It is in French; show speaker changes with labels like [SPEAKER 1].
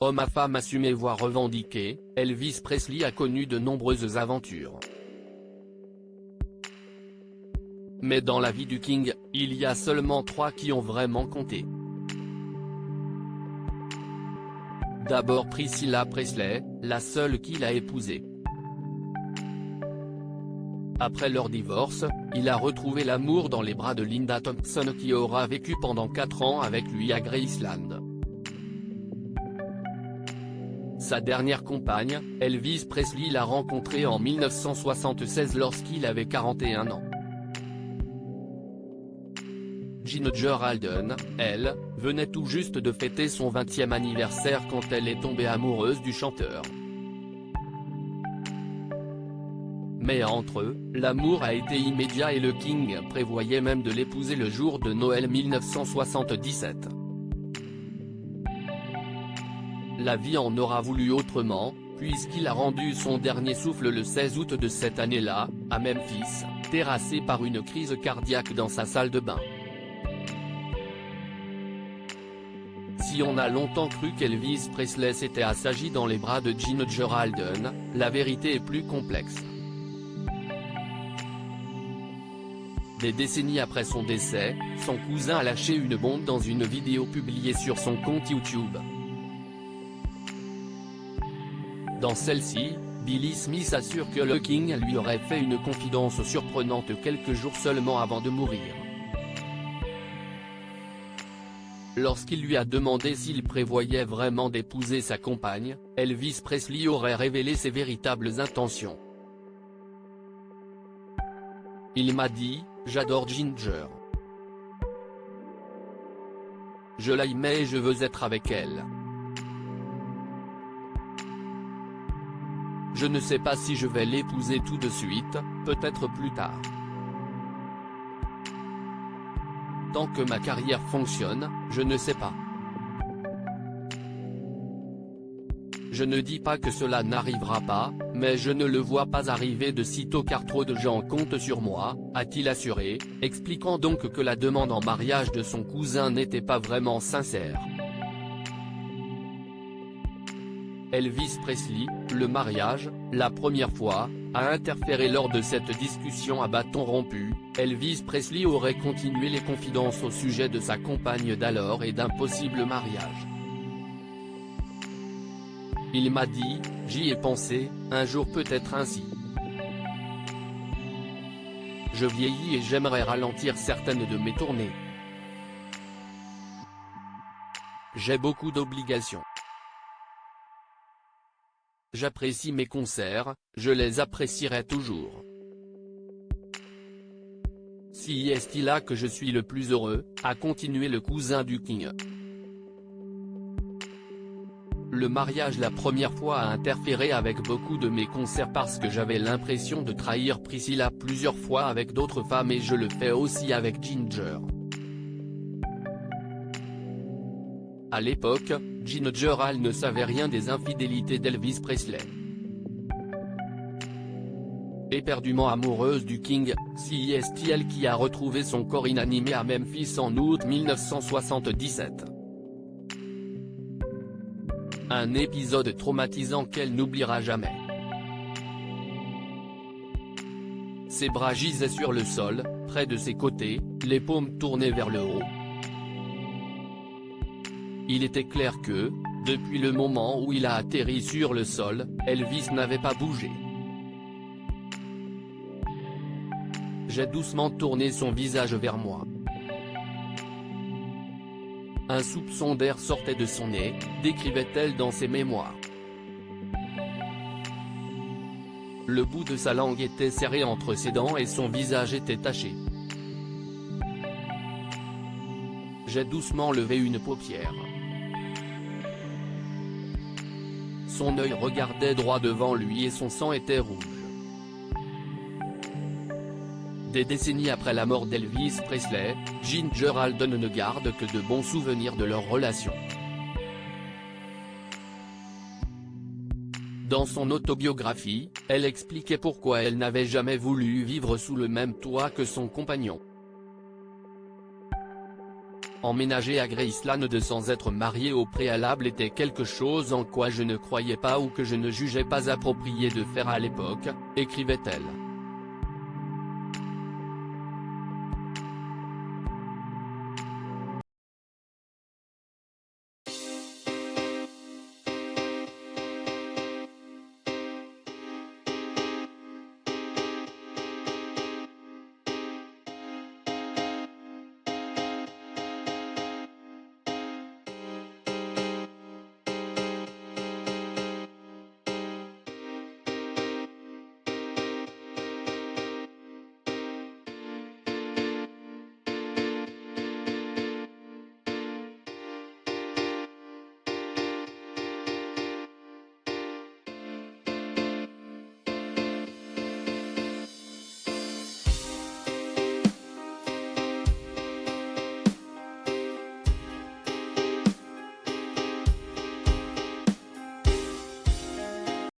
[SPEAKER 1] Homme à femme assumé voire revendiqué, Elvis Presley a connu de nombreuses aventures. Mais dans la vie du King, il y a seulement 3 qui ont vraiment compté. D'abord Priscilla Presley, la seule qu'il a épousée. Après leur divorce, il a retrouvé l'amour dans les bras de Linda Thompson qui aura vécu pendant 4 ans avec lui à Graceland. Sa dernière compagne, Elvis Presley l'a rencontrée en 1976 lorsqu'il avait 41 ans. Ginger Alden, elle, venait tout juste de fêter son 20e anniversaire quand elle est tombée amoureuse du chanteur. Mais entre eux, l'amour a été immédiat et le King prévoyait même de l'épouser le jour de Noël 1977. La vie en aura voulu autrement, puisqu'il a rendu son dernier souffle le 16 août de cette année-là, à Memphis, terrassé par une crise cardiaque dans sa salle de bain. Si on a longtemps cru qu'Elvis Presley s'était assagi dans les bras de Ginger Alden, la vérité est plus complexe. Des décennies après son décès, son cousin a lâché une bombe dans une vidéo publiée sur son compte YouTube. Dans celle-ci, Billy Smith assure que le King lui aurait fait une confidence surprenante quelques jours seulement avant de mourir. Lorsqu'il lui a demandé s'il prévoyait vraiment d'épouser sa compagne, Elvis Presley aurait révélé ses véritables intentions. Il m'a dit, « J'adore Ginger. Je l'aimais et je veux être avec elle. Je ne sais pas si je vais l'épouser tout de suite, peut-être plus tard. Tant que ma carrière fonctionne, je ne sais pas. Je ne dis pas que cela n'arrivera pas, mais je ne le vois pas arriver de sitôt car trop de gens comptent sur moi, a-t-il assuré, expliquant donc que la demande en mariage de son cousin n'était pas vraiment sincère. Elvis Presley, le mariage, la première fois, a interféré lors de cette discussion à bâton rompu. Elvis Presley aurait continué les confidences au sujet de sa compagne d'alors et d'un possible mariage. Il m'a dit, j'y ai pensé, un jour peut-être ainsi. Je vieillis et j'aimerais ralentir certaines de mes tournées. J'ai beaucoup d'obligations. J'apprécie mes concerts, je les apprécierai toujours. Si est-il là que je suis le plus heureux, a continué le cousin du King. Le mariage la première fois a interféré avec beaucoup de mes concerts parce que j'avais l'impression de trahir Priscilla plusieurs fois avec d'autres femmes et je le fais aussi avec Ginger. À l'époque, Ginger Al ne savait rien des infidélités d'Elvis Presley. Éperdument amoureuse du King, c'est elle qui a retrouvé son corps inanimé à Memphis en août 1977. Un épisode traumatisant qu'elle n'oubliera jamais. Ses bras gisaient sur le sol, près de ses côtés, les paumes tournées vers le haut. Il était clair que, depuis le moment où il a atterri sur le sol, Elvis n'avait pas bougé. J'ai doucement tourné son visage vers moi. Un soupçon d'air sortait de son nez, décrivait-elle dans ses mémoires. Le bout de sa langue était serré entre ses dents et son visage était taché. J'ai doucement levé une paupière. Son œil regardait droit devant lui et son sang était rouge. Des décennies après la mort d'Elvis Presley, Ginger Alden ne garde que de bons souvenirs de leur relation. Dans son autobiographie, elle expliquait pourquoi elle n'avait jamais voulu vivre sous le même toit que son compagnon. Emménager à Graceland sans être marié au préalable était quelque chose en quoi je ne croyais pas ou que je ne jugeais pas approprié de faire à l'époque, écrivait-elle.